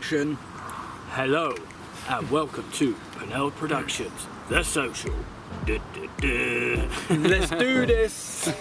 Production. Hello and welcome to Purnell Productions, The Social. Let's do this!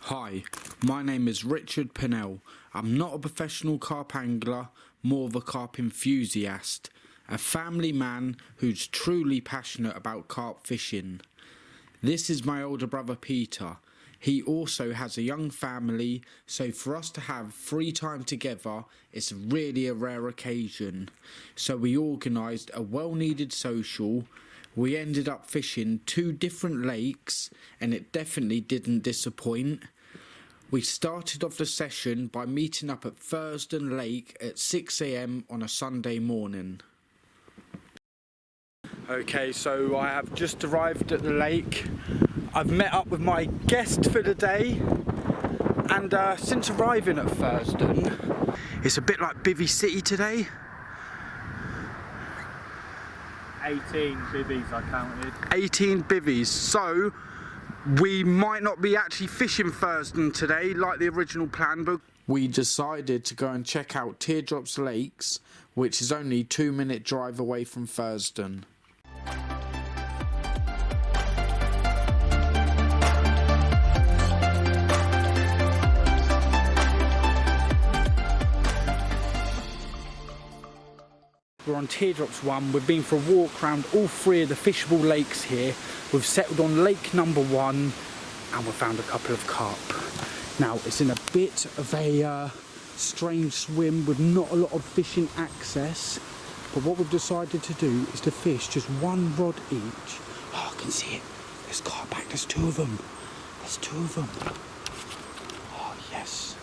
Hi, my name is Richard Purnell. I'm not a professional carp angler, more of a carp enthusiast, a family man who's truly passionate about carp fishing. This is my older brother Peter. He also has a young family, so for us to have free time together, it's really a rare occasion. So we organised a well-needed social. We ended up fishing 2 different lakes and it definitely didn't disappoint. We started off the session by meeting up at Furzton Lake at 6 AM on a Sunday morning. Okay, so I have just arrived at the lake. I've met up with my guest for the day, and since arriving at Furzton, it's a bit like Bivvy City today. 18 bivvies I counted. 18 bivvies, so we might not be actually fishing Furzton today like the original plan, but we decided to go and check out Teardrops Lakes, which is only a 2-minute drive away from Furzton. We're on Teardrops 1, we've been for a walk around all 3 of the fishable lakes here. We've settled on lake number 1 and we've found a couple of carp. Now it's in a bit of a strange swim with not a lot of fishing access, but what we've decided to do is to fish just 1 rod each. Oh, I can see it. There's carp back, there's 2 of them. There's 2 of them. Oh yes.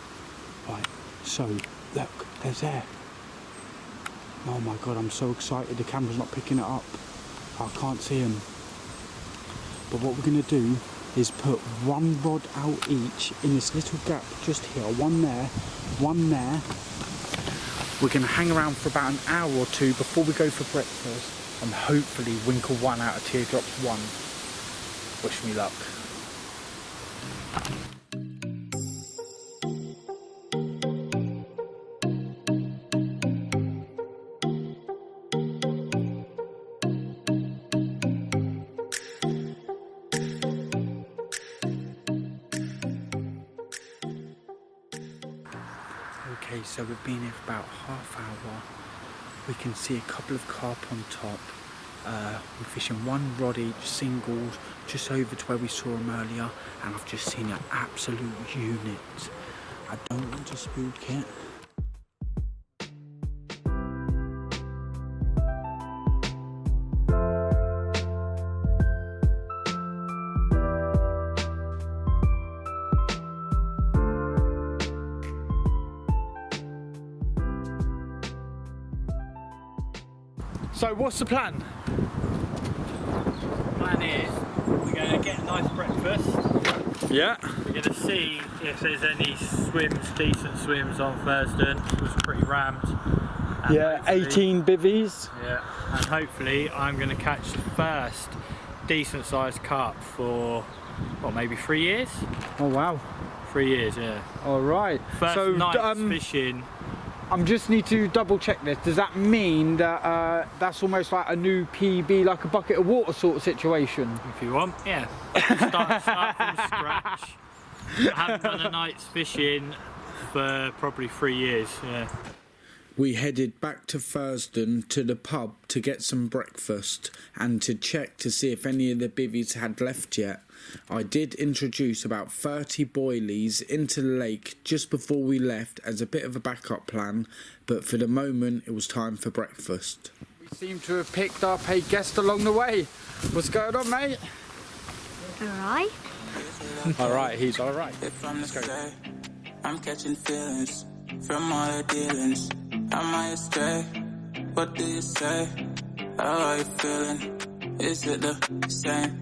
Right, so look, there's there. Oh my god, I'm so excited, the camera's not picking it up. I can't see them. But what we're going to do is put 1 rod out each in this little gap just here. 1 there, 1 there. We're going to hang around for about an hour or 2 before we go for breakfast and hopefully winkle 1 out of Teardrops 1. Wish me luck. Okay, so we've been here for about half hour. We can see a couple of carp on top. We're fishing 1 rod each, singles, just over to where we saw them earlier, and I've just seen an absolute unit. I don't want to spook it. So what's the plan? Plan is we're going to get a nice breakfast. Yeah. We're going to see if there's any swims, decent swims on Furzton. It was pretty rammed. And yeah, 18 bivvies. Yeah, and hopefully I'm going to catch the first decent sized carp for, what, maybe 3 years? Oh wow. 3 years, yeah. Alright. First so, night's fishing. I just need to double check this. Does that mean that that's almost like a new PB, like a bucket of water sort of situation? If you want, yeah. Start from scratch. I haven't done a night's fishing for probably 3 years, yeah. We headed back to Furzton to the pub to get some breakfast and to check to see if any of the bivvies had left yet. I did introduce about 30 boilies into the lake just before we left as a bit of a backup plan, but for the moment it was time for breakfast. We seem to have picked up a guest along the way. What's going on, mate? Alright. Alright, he's alright. Let's go. I'm catching feelings from all the dealings. Am I astray? What do you say? How are you feeling? Is it the same?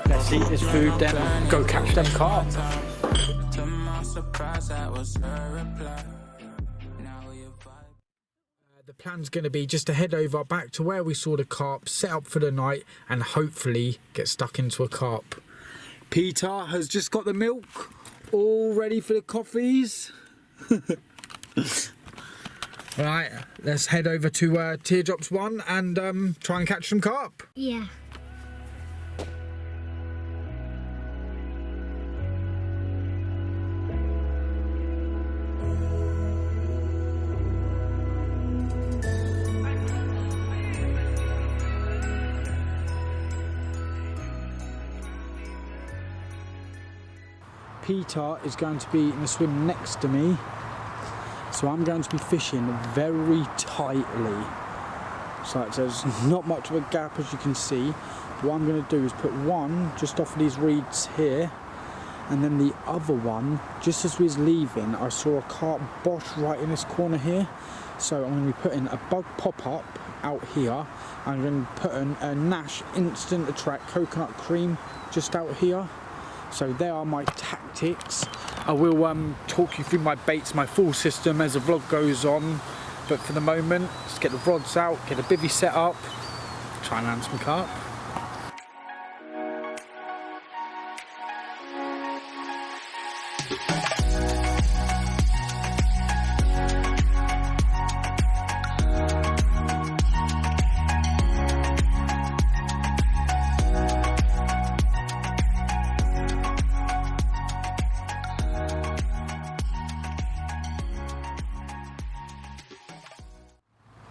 Let's eat this food then go catch them carp. To my surprise, that was her reply. Now you vibe. The plan's going to be just to head over back to where we saw the carp, set up for the night and hopefully get stuck into a carp. Peter has just got the milk all ready for the coffees. Right, let's head over to Teardrops 1 and try and catch some carp. Yeah. Peter is going to be in the swim next to me, so I'm going to be fishing very tightly. So there's not much of a gap, as you can see. What I'm going to do is put one just off of these reeds here, and then the other one, just as we was leaving, I saw a carp bosh right in this corner here. So I'm going to be putting a bug pop-up out here. I'm going to put a Nash Instant Attract coconut cream just out here. So there are my tactics. I will talk you through my baits, my full system as the vlog goes on. But for the moment, let's get the rods out, get a bivvy set up, try and land some carp.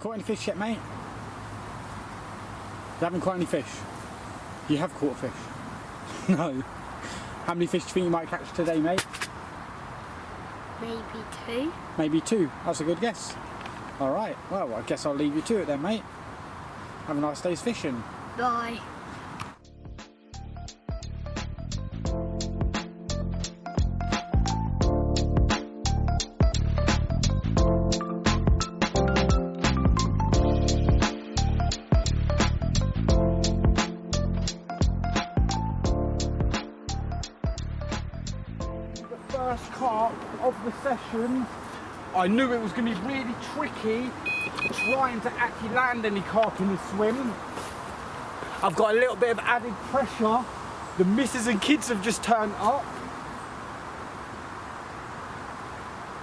Caught any fish yet, mate? You haven't caught any fish? You have caught a fish? No. How many fish do you think you might catch today, mate? Maybe 2. Maybe 2. That's a good guess. Alright, well, I guess I'll leave you to it then, mate. Have a nice day's fishing. Bye. First carp of the session. I knew it was going to be really tricky trying to actually land any carp in the swim. I've got a little bit of added pressure. The missus and kids have just turned up.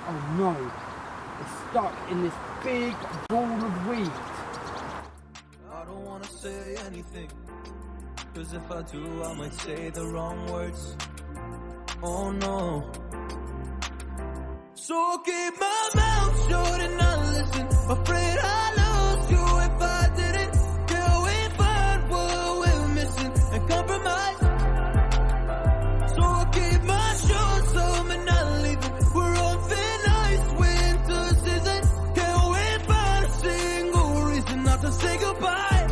Oh no, it's stuck in this big ball of weed. I don't wanna say anything, cause if I do I might say the wrong words. Oh no. So keep my mouth shut and not listen. Afraid I lose you if I didn't. Till we find what we're missing and compromise. So I keep my shoes on and not leaving. We're on thin ice, winter season. Can't wait for a single reason not to say goodbye.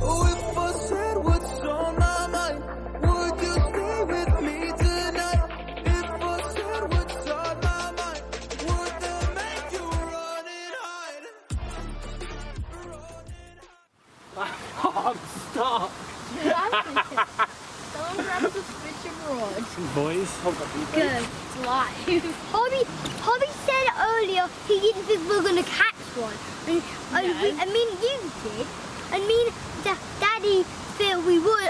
Oh, if I said what's on my mind, would you stay with me tonight? If I said what's on my mind, would that make you run and hide? I'm stuck. Someone grab the fishing rod. Boys, Good. It's live. Hobby said earlier he didn't think we were going to catch one. I mean, you did. I mean, Daddy said we would.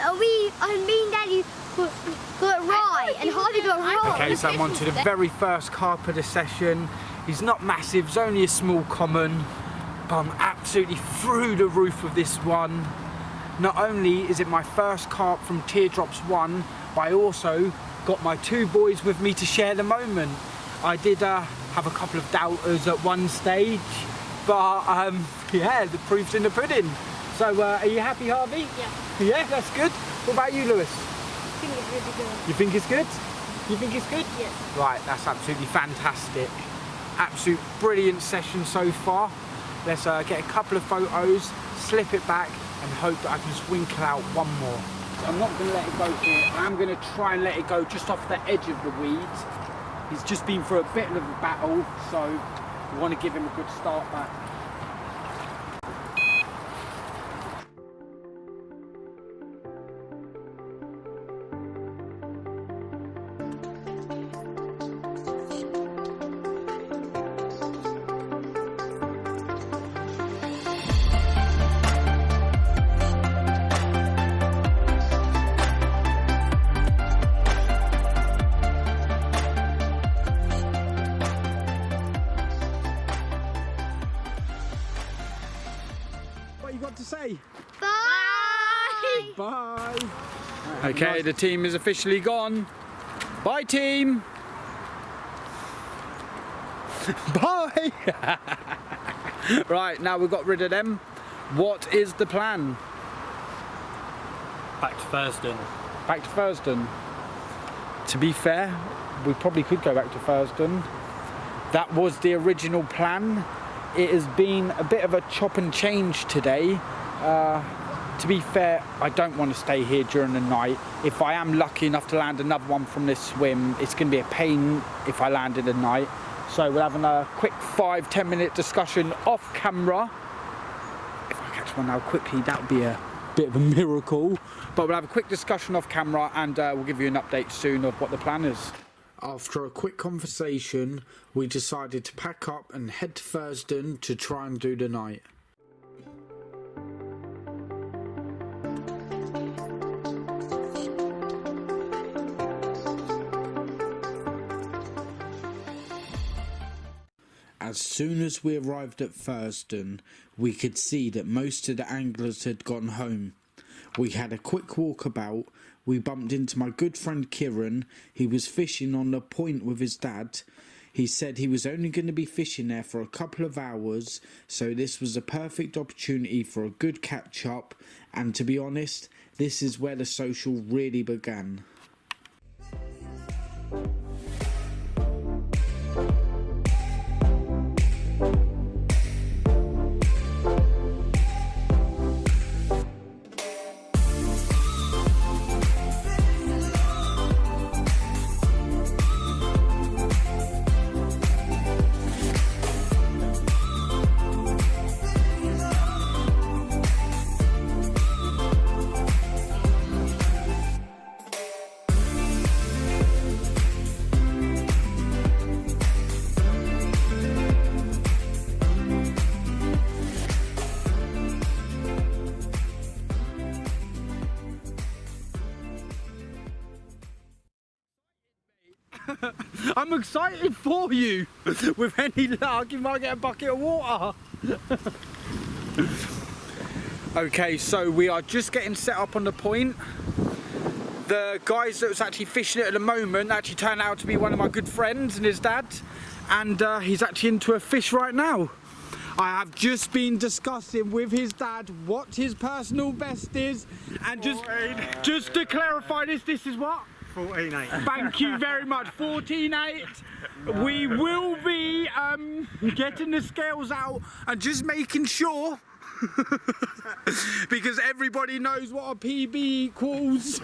Daddy got right. And Hobby got wrong. Okay, so I'm on to the very first carp of the session. He's not massive, it's only a small common, but I'm absolutely through the roof with this one. Not only is it my first carp from Teardrops 1, but I also got my 2 boys with me to share the moment. I did have a couple of doubters at one stage, but yeah, the proof's in the pudding. So are you happy, Harvey? Yeah. Yeah, that's good. What about you, Lewis? I think it's really good. You think it's good? You think it's good? Yes. Right, that's absolutely fantastic. Absolute brilliant session so far. Let's get a couple of photos, slip it back, and hope that I can sprinkle out one more. I'm not going to let it go here. I'm going to try and let it go just off the edge of the weeds. He's just been through a bit of a battle, so we want to give him a good start back. What you got to say? Bye! Bye. Okay, the team is officially gone. Bye, team. Bye. Right, now we've got rid of them. What is the plan? Back to Furzton. Back to Furzton. To be fair, we probably could go back to Furzton. That was the original plan. It has been a bit of a chop and change today. To be fair, I don't want to stay here during the night. If I am lucky enough to land another one from this swim, it's going to be a pain if I land in the night. So we're having a quick 5-10 minute discussion off camera. If I catch one now quickly, that would be a bit of a miracle. But we'll have a quick discussion off camera and we'll give you an update soon of what the plan is. After a quick conversation, we decided to pack up and head to Furzton to try and do the night. As soon as we arrived at Furzton, we could see that most of the anglers had gone home. We had a quick walk about. We bumped into my good friend Kieran. He was fishing on the point with his dad. He said he was only going to be fishing there for a couple of hours, so this was a perfect opportunity for a good catch up, and to be honest, this is where the social really began. I'm excited for you. With any luck, you might get a bucket of water. Okay, so we are just getting set up on the point. The guys that was actually fishing it at the moment actually turned out to be one of my good friends and his dad, and he's actually into a fish right now. I have just been discussing with his dad what his personal best is, and just to clarify this is what? 14.8. Thank you very much. 14.8. We will be getting the scales out and just making sure because everybody knows what a PB equals.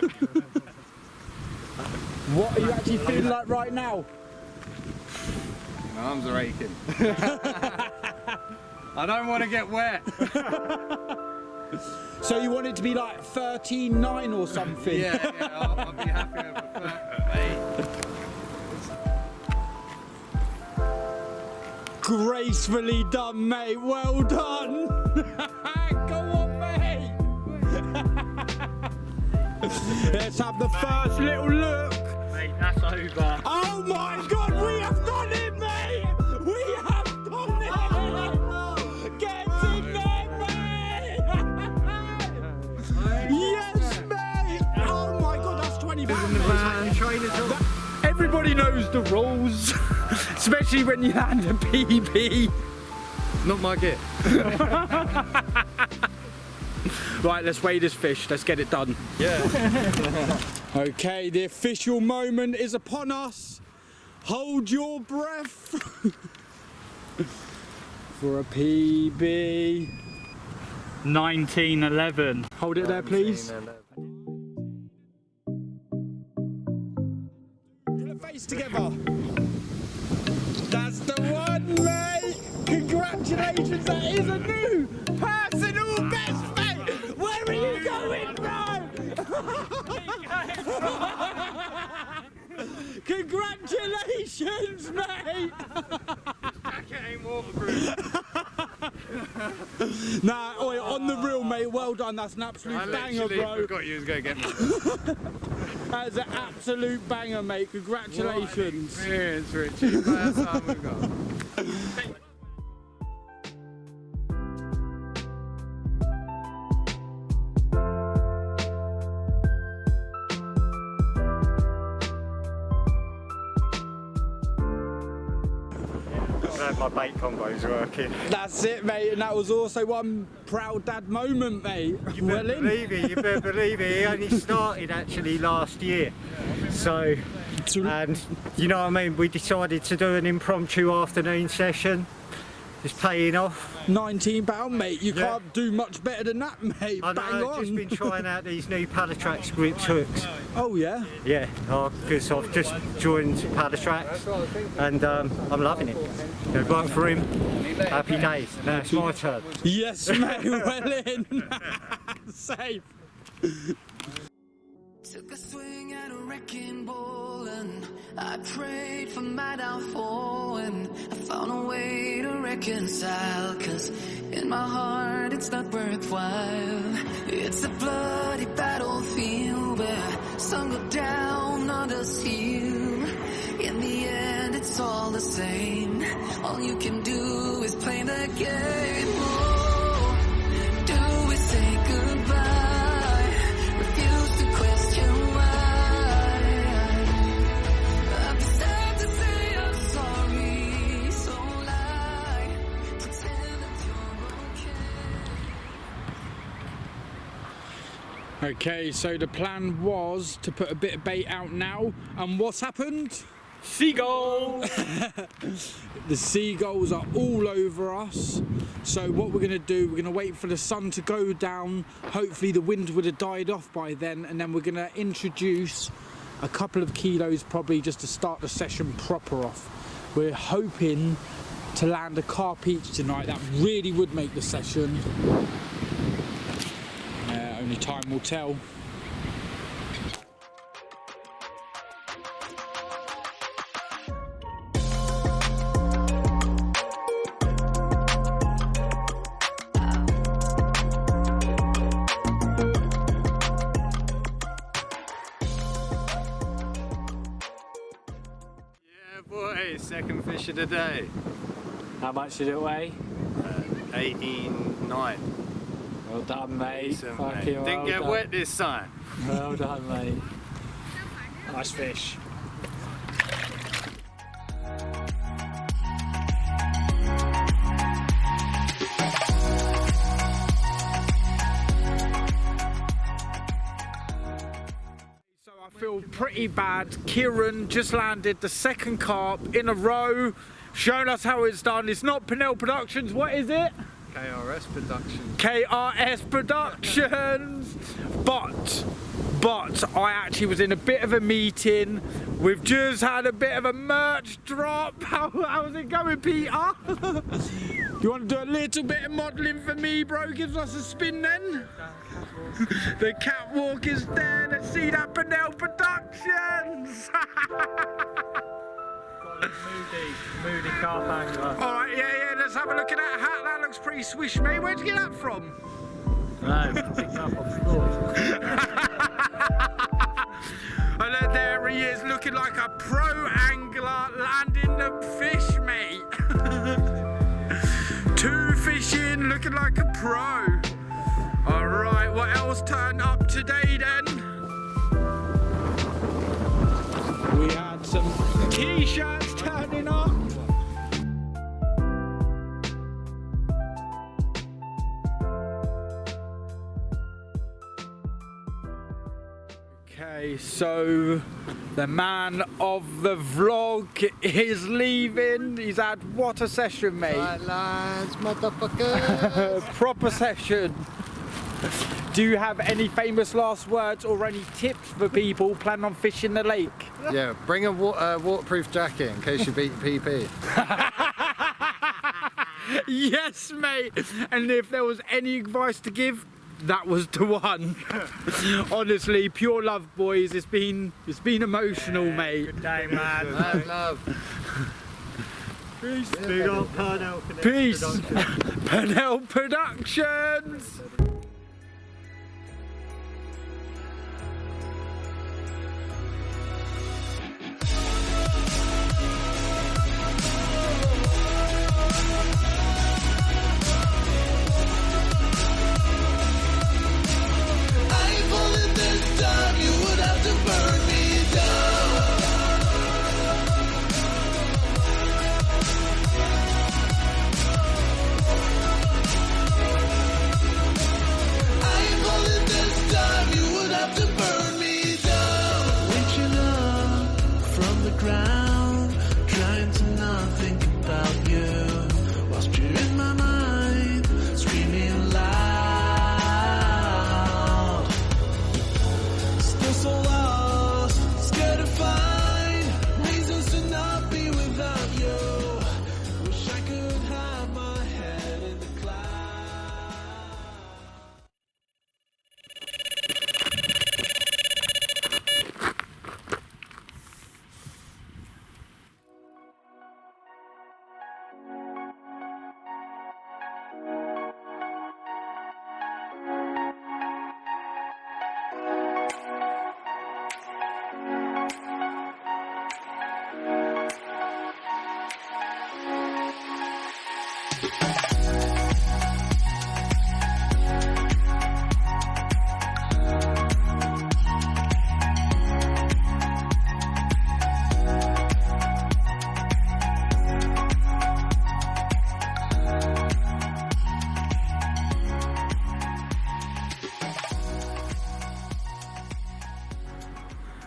What are you actually feeling like right now? My arms are aching. I don't want to get wet. So you want it to be like 13.9 or something? Yeah, I'll be happy over 8. Gracefully done, mate. Well done. Go on, mate. Let's have the first little look. Mate, that's over. Oh my God, we have done it, mate. We have done it. Get in there, mate. Yes, mate. Oh my God, that's 20 pounds. Everybody knows the rules. Especially when you land a PB. Not my gear. Right, let's weigh this fish. Let's get it done. Yeah. Okay, the official moment is upon us. Hold your breath for a PB. 1911. Hold it there, please. Put a face together. That's the one, mate. Congratulations, that is a new personal best, mate. Where are you going, bro? Congratulations, mate. Nah, oi, on the real, mate, well done. That's an absolute banger, bro. I forgot you was going to get me. That's an absolute banger, mate. Congratulations. Experience, Richie. First time we've got. My bait combo's working. That's it, mate, and that was also one proud dad moment, mate. You better believe it, you better believe it. He only started actually last year. So, and you know what I mean, we decided to do an impromptu afternoon session. It's paying off. £19, mate. You can't do much better than that, mate. I know, Bang on. I've just been trying out these new Palatrax gripped hooks. Oh, yeah? Yeah, because I've just joined Palatrax and I'm loving it. They work for him. Happy days. Now it's my turn. Yes, mate. Well in. Safe. Took a swing at a wrecking ball and I prayed for my downfall and I found a way to reconcile, cause in my heart it's not worthwhile. It's a bloody battlefield where some go down, others heal. In the end it's all the same. All you can do is play the game. Oh, do we say goodbye? Refuse to question why. I'm sad to say I'm sorry, so lie, pretend that you're okay. Okay, so the plan was to put a bit of bait out now, and what's happened? Seagulls! The seagulls are all over us. So what we're going to do, we're going to wait for the sun to go down. Hopefully the wind would have died off by then, and then we're going to introduce a couple of kilos probably just to start the session proper off. We're hoping to land a carp each tonight. That really would make the session. Only time will tell. Boy, second fish of the day. How much did it weigh? 18.9. Well done, mate. Decent, Fucking mate. well Didn't get done. wet this time. Well done, mate. Nice fish. I feel pretty bad. Kieran just landed the second carp in a row, showing us how it's done. It's not Purnell Productions, what is it? KRS Productions. KRS Productions! But I actually was in a bit of a meeting. We've just had a bit of a merch drop. How's it going, Peter? You want to do a little bit of modelling for me, bro? Gives us a spin then? The catwalk is there. Let's see that Purnell Productions. Moody carp angler. All right, yeah, let's have a look at that hat. That looks pretty swish, mate. Where'd you get that from? No, picked it up on the floor. And then there he is, looking like a pro angler, landing the fish, mate. 2 fish in, looking like a pro. All right, what else turned up today then? We had some t-shirts turning up. Okay, so the man of the vlog is leaving. He's had what a session, mate. Right, lads, motherfucker. Proper session. Do you have any famous last words or any tips for people planning on fishing the lake? Yeah, bring a waterproof jacket in case you beat PP. Yes, mate. And if there was any advice to give, that was the one. Honestly, pure love, boys. It's been emotional, mate. Good day, man. Love. Peace. Big old Purnell. Peace. Purnell Productions.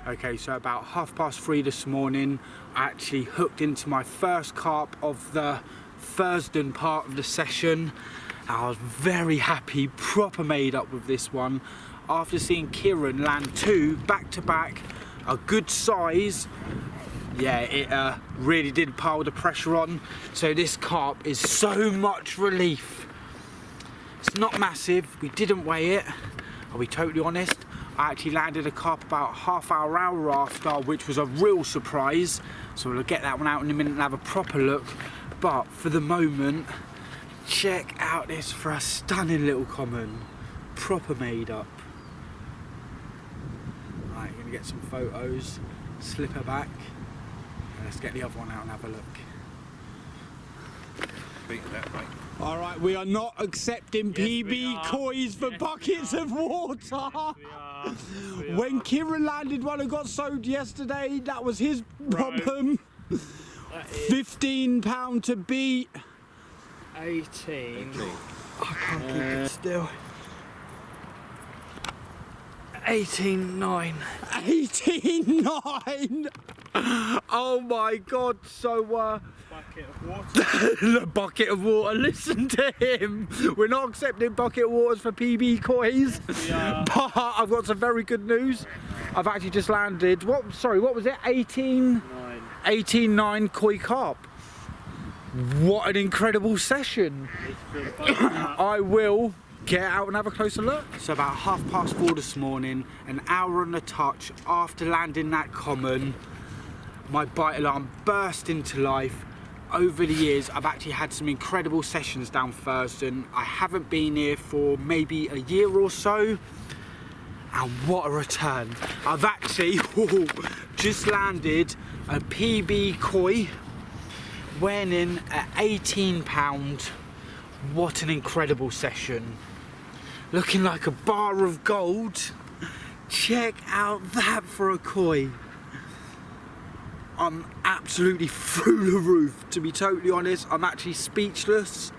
Okay, so about 3:30 this morning, I actually hooked into my first carp of the Furzton part of the session. I was very happy, proper made up with this one. After seeing Kieran land 2 back to back, a good size, yeah, it really did pile the pressure on. So this carp is so much relief. It's not massive, we didn't weigh it, I'll be totally honest. I actually landed a carp about half hour after, which was a real surprise. So we'll get that one out in a minute and have a proper look. But for the moment, check out this for a stunning little common. Proper made up. Right, gonna get some photos, slip her back, and let's get the other one out and have a look. Beat that, mate. Alright, we are not accepting PB coys for buckets of water. When Kieran landed one and got soaked yesterday, that was his problem. £15 to beat. 18. I can't keep it still. 18.9. 18.9. Oh my god, so Bucket of water. the bucket of water, listen to him. We're not accepting bucket of waters for PB coys. But I've got some very good news. I've actually just landed, what was it? 18.9 koi carp. What an incredible session. I will get out and have a closer look. So about 4:30 this morning, an hour on the touch after landing that common, my bite alarm burst into life. Over the years, I've actually had some incredible sessions down Furzton. I haven't been here for maybe a year or so. And what a return. I've actually just landed a PB koi, weighing in at £18. What an incredible session. Looking like a bar of gold. Check out that for a koi. I'm absolutely through the roof, to be totally honest. I'm actually speechless.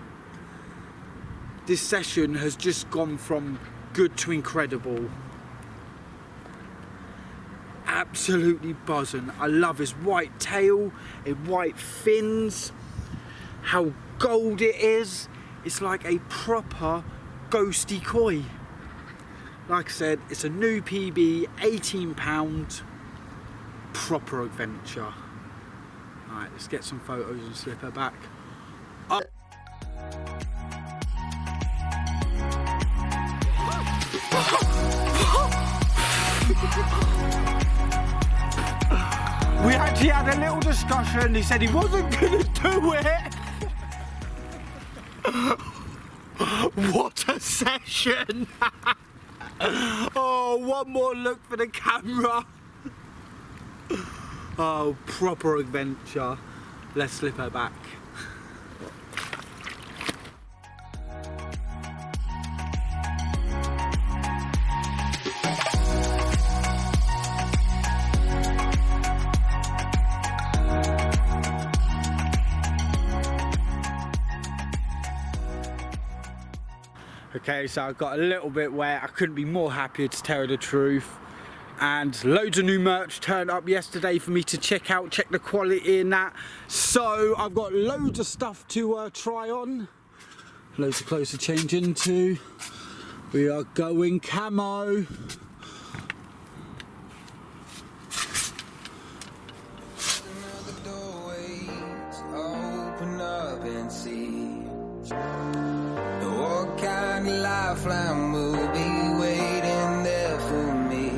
This session has just gone from good to incredible. absolutely buzzing. I love his white tail, his white fins, how gold it is. It's like a proper ghosty koi. Like I said, it's a new PB, £18, proper adventure. Alright, let's get some photos and slip her back. We actually had a little discussion. He said he wasn't gonna do it. What a session! Oh, one more look for the camera. Oh, proper adventure. Let's slip her back. Okay, so I got a little bit wet. I couldn't be more happier, to tell you the truth. And loads of new merch turned up yesterday for me to check out, check the quality in that. So I've got loads of stuff to try on. Loads of clothes to change into. We are going camo. Lifeline will be waiting there for me.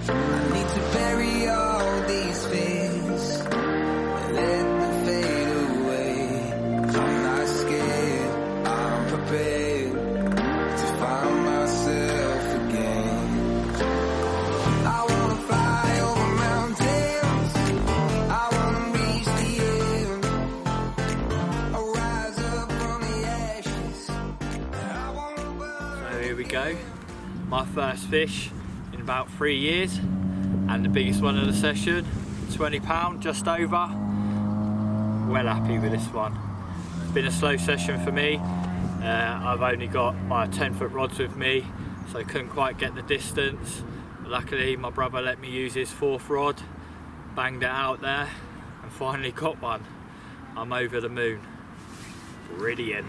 I need to bury all these fears and let them fade away. I'm not scared, I'm prepared to find myself again. I wanna fly over mountains, I wanna reach the end. I'll rise up from the ashes. So here we go, my first fish in about 3 years, and the biggest one of the session, £20, just over. Well happy with this one. It's been a slow session for me. I've only got my 10-foot rods with me, so I couldn't quite get the distance. But luckily my brother let me use his 4th rod, banged it out there, and finally got one. I'm over the moon. Brilliant.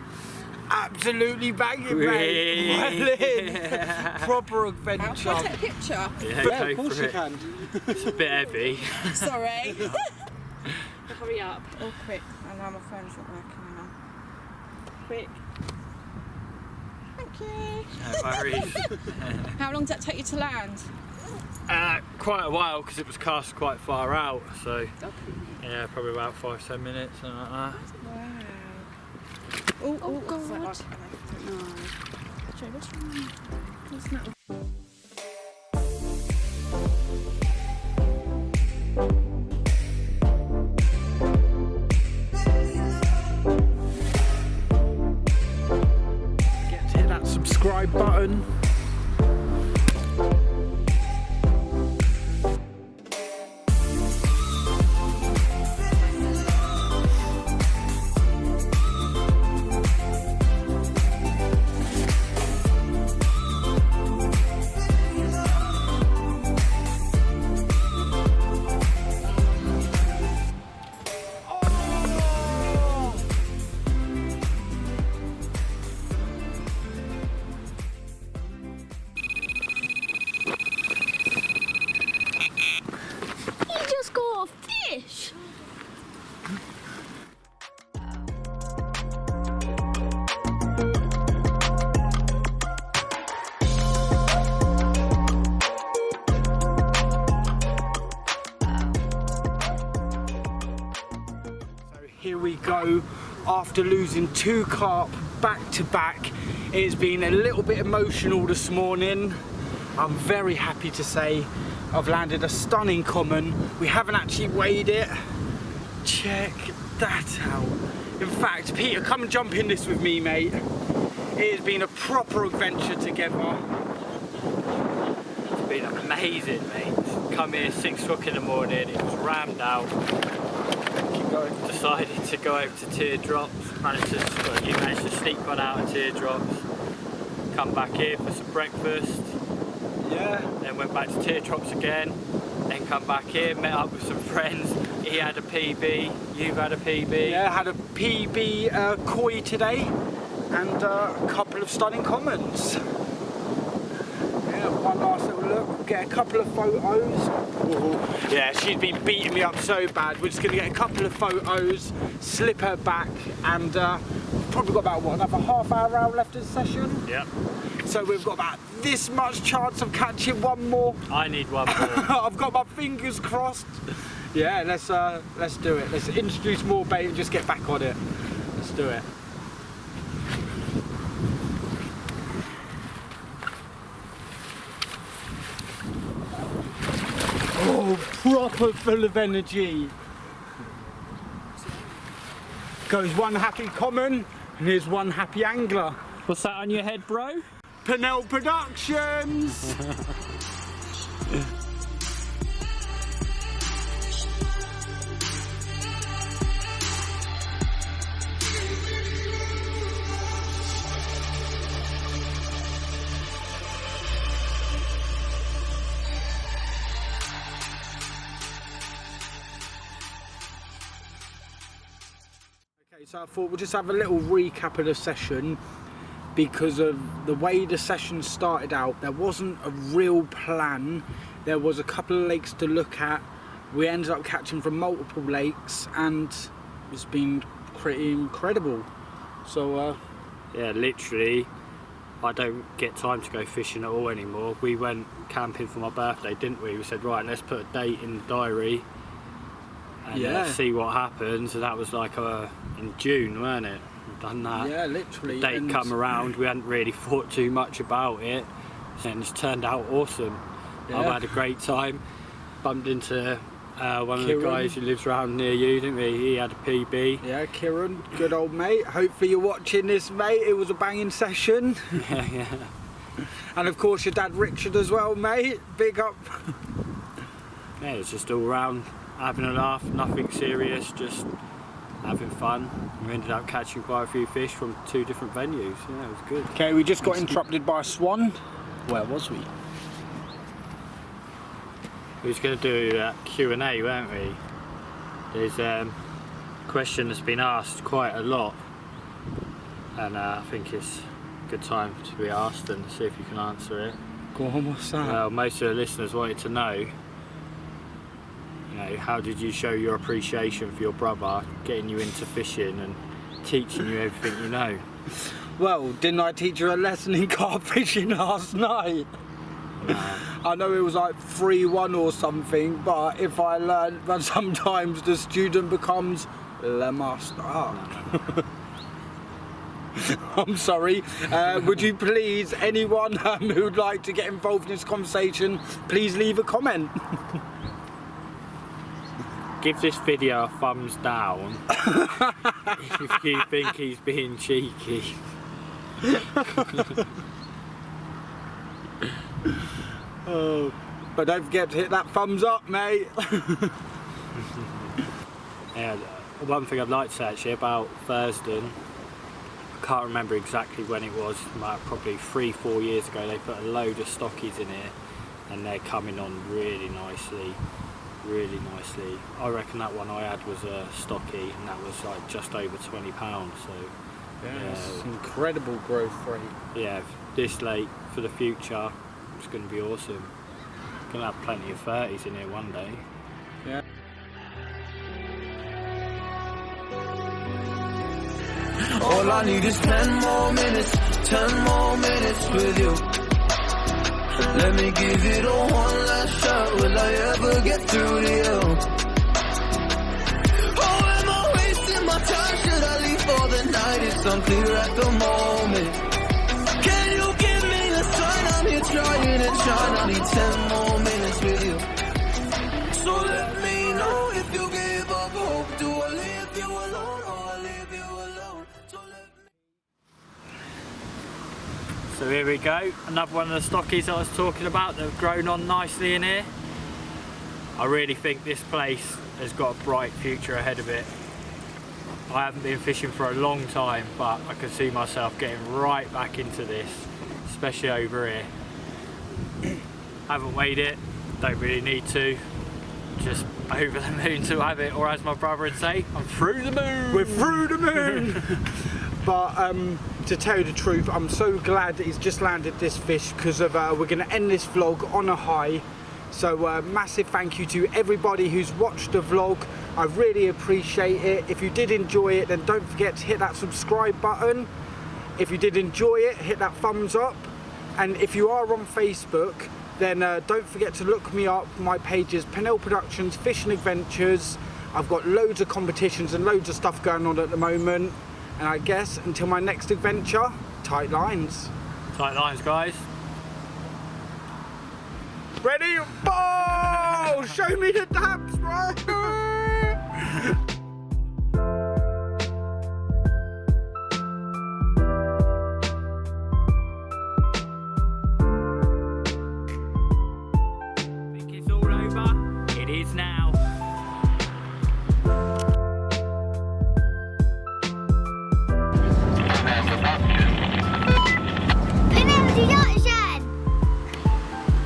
Absolutely banging, mate. Well in. Proper adventure. Can I take a picture? Yeah, Of course you can. It's a bit heavy. Sorry. Hurry up. Oh, quick. I know my phone's not working now. Quick. Thank you. No worries. How long did that take you to land? Quite a while, because it was cast quite far out, so yeah, probably about 5-10 minutes, something like that. Wow. Oh, God. Is that like, I don't know. Joe, what's wrong? What's that? Get to hit that subscribe button. He just got a fish. So here we go. After losing 2 carp back to back, it's been a little bit emotional this morning. I'm very happy to say I've landed a stunning common. We haven't actually weighed it. Check that out. In fact, Peter, come and jump in this with me, mate. It has been a proper adventure together. It's been amazing, mate. Come here 6 o'clock in the morning, it was rammed out. Keep going. Decided to go over to Teardrops. You managed to sneak one out of Teardrops. Come back here for some breakfast. Yeah. Then went back to Teardrops again. Then come back here, met up with some friends. He had a PB, you've had a PB. Yeah, had a PB koi today and a couple of stunning comments. Yeah, one last little look, get a couple of photos. Ooh. Yeah, she's been beating me up so bad. We're just going to get a couple of photos, slip her back, and we've probably got about, what, another half hour left of the session? Yep. So we've got about this much chance of catching one more. I need one more. I've got my fingers crossed. Yeah, let's do it. Let's introduce more bait and just get back on it. Let's do it. Oh, proper full of energy. Goes one happy common, and here's one happy angler. What's that on your head, bro? Purnell Productions! Okay, so I thought we'll just have a little recap of the session. Because of the way the session started out, there wasn't a real plan. There was a couple of lakes to look at. We ended up catching from multiple lakes, and it's been pretty incredible. So yeah, literally, I don't get time to go fishing at all anymore. We went camping for my birthday, didn't we? We said, right, let's put a date in the diary and see what happens. And that was like in June, weren't it? Done that. Yeah, literally. The date come around, we hadn't really thought too much about it, and it's turned out awesome. Yeah. I've had a great time. Bumped into one of the Kieran. guys who lives around near you, didn't we? He had a PB. Yeah, Kieran, good old mate. Hopefully you're watching this, mate. It was a banging session. Yeah. And of course your dad Richard as well, mate. Big up. Yeah, it's just all round having a laugh, nothing serious, just having fun. We ended up catching quite a few fish from 2 different venues. Yeah, it was good. Okay, we just got interrupted by a swan. Where was we? We was going to do Q&A, weren't we? There's a question that's been asked quite a lot, and I think it's a good time to be asked and see if you can answer it. Go on, what's that? Well, most of the listeners wanted to know, you know, how did you show your appreciation for your brother getting you into fishing and teaching you everything you know? Well, didn't I teach you a lesson in carp fishing last night? I know it was like 3-1 or something, but if I learned that sometimes the student becomes the master. I'm sorry. Would you please, anyone who would like to get involved in this conversation, please leave a comment. Give this video a thumbs down if you think he's being cheeky. Oh, but don't forget to hit that thumbs up, mate. Yeah, one thing I'd like to say actually about Furzton, I can't remember exactly when it was, like probably 3-4 years ago, they put a load of stockies in here and they're coming on really nicely. Really nicely. I reckon that one I had was a stocky and that was like just over £20, so yeah, it's incredible growth rate. Yeah, this lake for the future, it's going to be awesome. Going to have plenty of 30s in here one day. Yeah. All I need is 10 more minutes, 10 more minutes with you. Let me give it a one last shot. Will I ever get through to you? Oh, am I wasting my time? Should I leave for the night? It's unclear at the moment. Can you give me a sign? I'm here trying and trying. I need 10 more minutes with you. So let me know if you give up hope. Do I leave you alone or I leave you alone? So let me... So here we go, another one of the stockies that I was talking about that have grown on nicely in here. I really think this place has got a bright future ahead of it. I haven't been fishing for a long time, but I can see myself getting right back into this, especially over here. Haven't weighed it, don't really need to. just over the moon to have it, or as my brother would say, I'm through the moon. We're through the moon. But to tell you the truth, I'm so glad that he's just landed this fish, because of we're going to end this vlog on a high. So massive thank you to everybody who's watched the vlog. I really appreciate it. If you did enjoy it, then don't forget to hit that subscribe button. If you did enjoy it, hit that thumbs up. And if you are on Facebook, then don't forget to look me up. My page is Purnell Productions Fishing Adventures. I've got loads of competitions and loads of stuff going on at the moment. And I guess until my next adventure, tight lines. Tight lines, guys. Ready? Oh! Show me the dabs, bro! Think it's all over? It is now.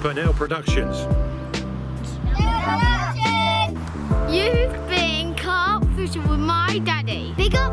Purnell Productions. You've been carp fishing with my daddy. Big up